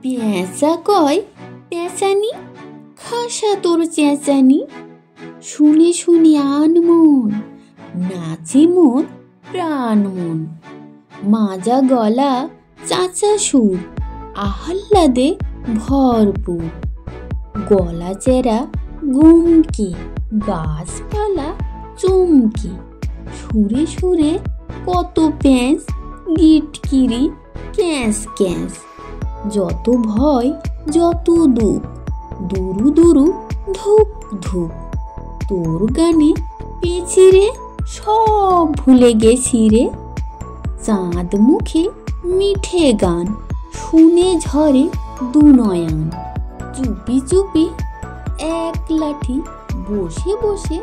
পেঁচা কয় পেঁচানি, খাসা তোর চেঁচানি। শুনে শুনে আনমন, নাচে মোর প্রাণ মন। মাজা গলা চাচা সুর, আহ্লাদে ভরপুর। গলা চেরা গুমকে, গাছপালা চমকে। সুরে সুরে কত প্যাঁচ, গিটকিরি ক্যাঁচ ক্যাঁচ। যত ভয় যত দুঃখ, দুরু দুরু ধুক ধুক। তোর গানে পেয়েছি রে, সব ভুলে গেছি রে। চাঁদ মুখে মিঠে গান, শুনে ঝরে দুনয়ন। চুপি চুপি এক লাঠি, বসে বসে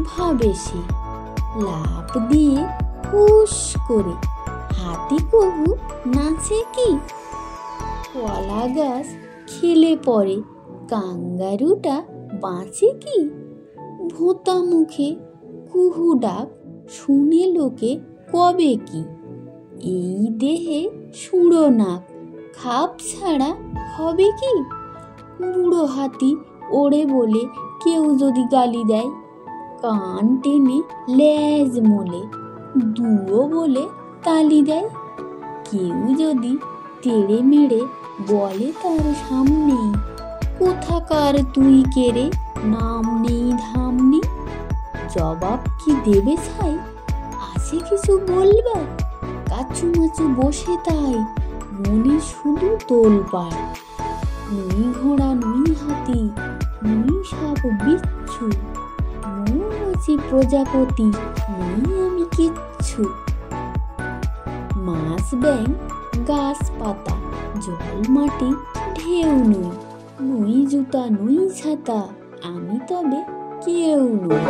ভাবে সে। লাফ দিয়ে হুস করে, হাতি কবু নাচে কি? কলা গাছ খেলে পরে, কাঙ্গারুটা বাঁচে কি? ভোঁতা মুখে কুহু ডাক, শুনে লোকে কবে কি? এই দেহে সুড়ো নাক, খাপ ছাড়া হবে কি? বুড়ো হাতি ওড়ে বলে কেউ যদি গালি দেয়, কান টেনে লেজ মোলে দুয়ো বলে তালি দেয়। কেউ যদি তেড়ে মেড়ে বলে তার সামনে, কোথাকার তুই কেড়ে, নাম নেই ধাম নেই। জবাব কি দেবে ছাই, আছে কিছু বলবার? কাচুমাচু বসে তাই, মনে শুধু তোলপাড়। নুই ঘোড়া নুই হাতি, নুই সাপ বিচ্ছু, মৌমাছি প্রজাপতি, নই আমি কিচ্ছু। মাছ ব্যাং গাছপাতা, জল মাটি ঢেউ নই। নই জুতা নই ছাতা, আমি তবে কেউ নই।